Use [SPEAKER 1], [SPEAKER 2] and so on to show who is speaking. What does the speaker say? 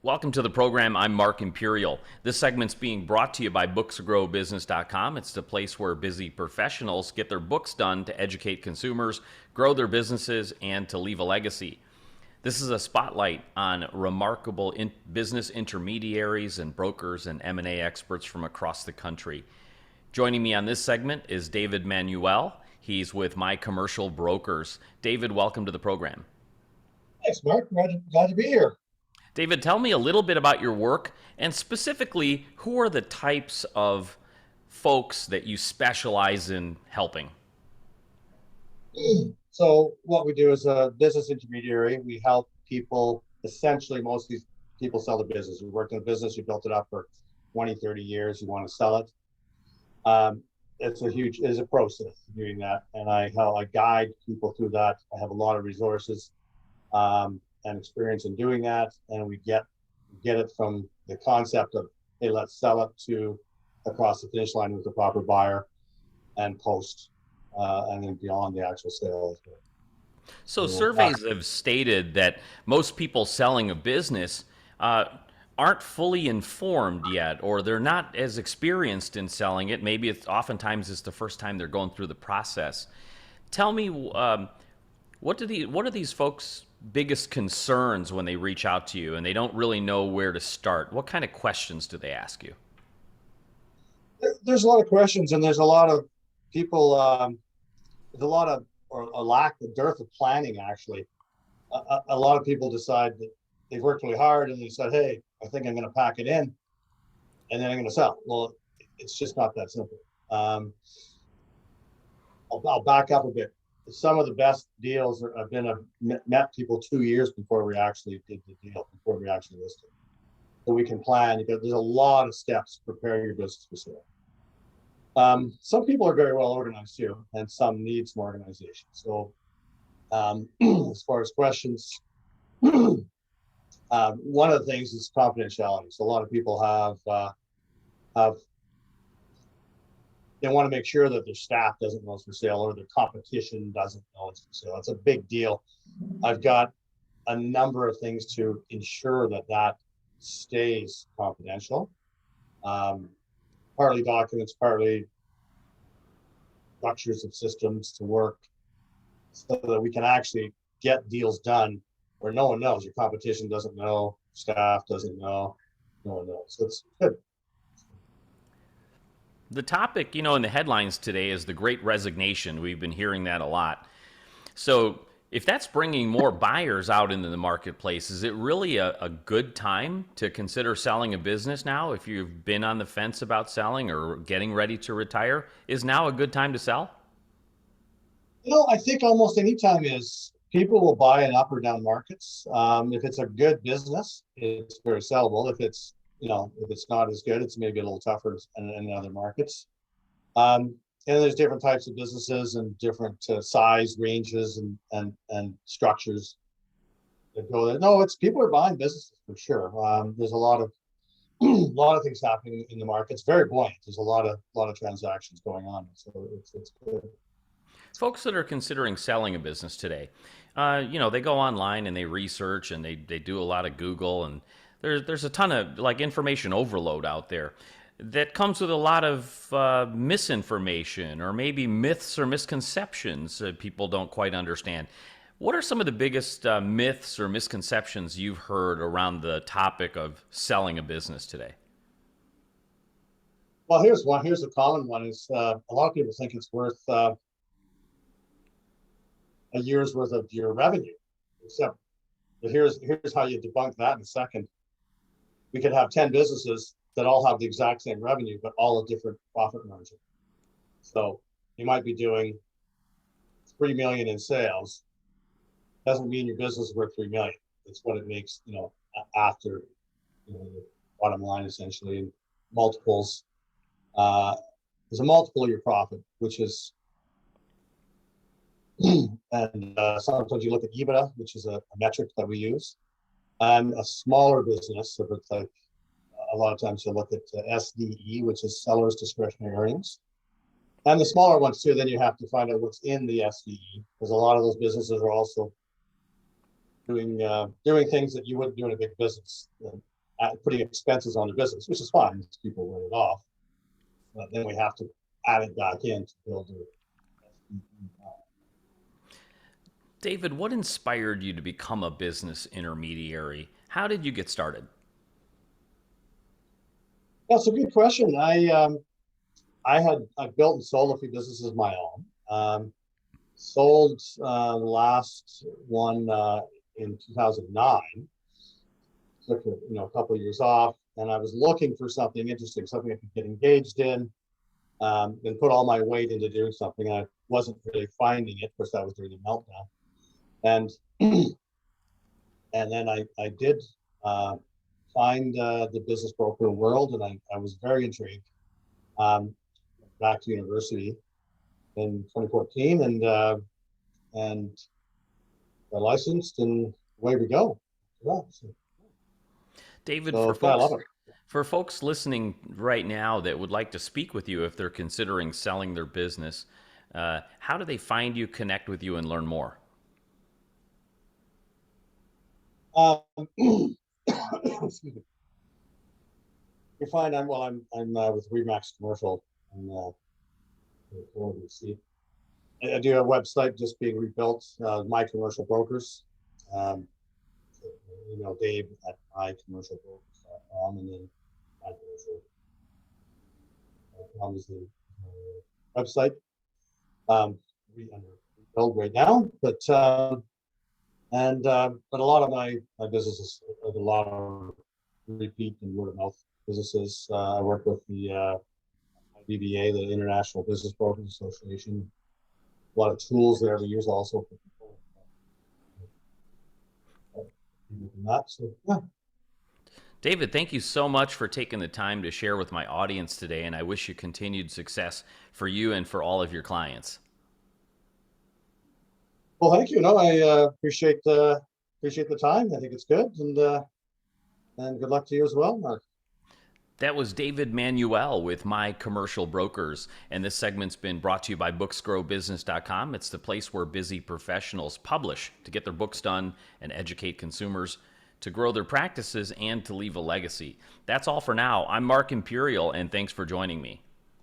[SPEAKER 1] Welcome to the program. I'm Mark Imperial. This segment's being brought to you by booksgrowbusiness.com. It's the place where busy professionals get their books done to educate consumers, grow their businesses, and to leave a legacy. This is a spotlight on remarkable business intermediaries and brokers and M&A experts from across the country. Joining me on this segment is David Manuel. He's with My Commercial Brokers. David, welcome to the program.
[SPEAKER 2] Thanks, Mark. Glad to be here.
[SPEAKER 1] David, tell me a little bit about your work and specifically who are the types of folks that you specialize in helping?
[SPEAKER 2] So what we do is a business intermediary. We help people, essentially, most of these people sell the business. You worked in a business, you built it up for 20, 30 years, you want to sell it. It's a process doing that. And I guide people through that. I have a lot of resources and experience in doing that. And we get it from the concept of, hey, let's sell it to across the finish line with the proper buyer and post. And then beyond the actual sales.
[SPEAKER 1] So surveys have stated that most people selling a business aren't fully informed yet, or they're not as experienced in selling it. Maybe oftentimes it's the first time they're going through the process. Tell me, what are these folks' biggest concerns when they reach out to you and they don't really know where to start? What kind of questions do they ask you?
[SPEAKER 2] There's a lot of questions, and there's a lot of people. There's a lot of, or a dearth of planning, actually. A lot of people decide that they've worked really hard and they said, hey, I think I'm going to pack it in and then I'm going to sell. Well, it's just not that simple. I'll back up a bit. Some of the best deals I've met people 2 years before we actually did the deal, before we actually listed. So we can plan, because there's a lot of steps to prepare your business for sale. Some people are very well organized too, and some need some organization. So as far as questions, one of the things is confidentiality. So a lot of people they want to make sure that their staff doesn't know it's for sale, or their competition doesn't know it's for sale. It's a big deal. I've got a number of things to ensure that stays confidential. Partly documents, partly structures of systems to work, so that we can actually get deals done where no one knows. Your competition doesn't know, staff doesn't know, no one knows. So it's good.
[SPEAKER 1] The topic, in the headlines today is the Great Resignation. We've been hearing that a lot. So if that's bringing more buyers out into the marketplace, is it really a good time to consider selling a business now? If you've been on the fence about selling or getting ready to retire, is now a good time to sell?
[SPEAKER 2] I think almost any time is. People will buy in up or down markets. If it's a good business, it's very sellable. If it's not as good, it's maybe a little tougher in other markets. And there's different types of businesses and different size ranges and structures that go there. No, people are buying businesses for sure. There's a lot of things happening in the market. It's very buoyant. There's a lot of transactions going on. So it's good.
[SPEAKER 1] Folks that are considering selling a business today, they go online and they research and they do a lot of Google, and there's a ton of information overload out there that comes with a lot of misinformation, or maybe myths or misconceptions that people don't quite understand. What are some of the biggest myths or misconceptions you've heard around the topic of selling a business today?
[SPEAKER 2] Well, here's one. Here's a common one: is a lot of people think it's worth a year's worth of your revenue. Except, but here's how you debunk that in a second. We could have 10 businesses that all have the exact same revenue, but all a different profit margin. So you might be doing 3 million in sales. Doesn't mean your business is worth 3 million. It's what it makes, after the bottom line, essentially. And multiples. There's a multiple of your profit, which is, and sometimes you look at EBITDA, which is a metric that we use, and a smaller business. So it's like, a lot of times you'll look at SDE, which is seller's discretionary earnings. And the smaller ones too, then you have to find out what's in the SDE, because a lot of those businesses are also doing things that you wouldn't do in a big business. putting expenses on the business, which is fine. People write it off, but then we have to add it back in to build it.
[SPEAKER 1] David, what inspired you to become a business intermediary? How did you get started?
[SPEAKER 2] That's a good question. I built and sold a few businesses of my own. Sold the last one in 2009. Took a couple of years off, and I was looking for something interesting, something I could get engaged in, and put all my weight into doing something. And I wasn't really finding it. Of course, that was during the meltdown, and and then I did find the business broker world, and I was very intrigued. Back to university in 2014, and I licensed, and away we go. Yeah,
[SPEAKER 1] David,
[SPEAKER 2] I love it.
[SPEAKER 1] for folks listening right now that would like to speak with you if they're considering selling their business, how do they find you, connect with you, and learn more?
[SPEAKER 2] Excuse me. You find I'm with Remax Commercial in BC. I do a website just being rebuilt. My Commercial Brokers. Um, Dave at mycommercialbrokers.com, and then mycommercial.com is the website. We under rebuild right now, but a lot of my businesses, a lot of repeat and word of mouth businesses. I work with the IBBA, the International Business Brokers Association. A lot of tools there we use also for people. That. So, yeah.
[SPEAKER 1] David, thank you so much for taking the time to share with my audience today, and I wish you continued success for you and for all of your clients.
[SPEAKER 2] Well, thank you. No, I appreciate the time. I think it's good, and good luck to you as well, Mark.
[SPEAKER 1] That was David Manuel with My Commercial Brokers, and this segment's been brought to you by booksgrowbusiness.com. It's the place where busy professionals publish to get their books done and educate consumers, to grow their practices, and to leave a legacy. That's all for now. I'm Mark Imperial, and thanks for joining me.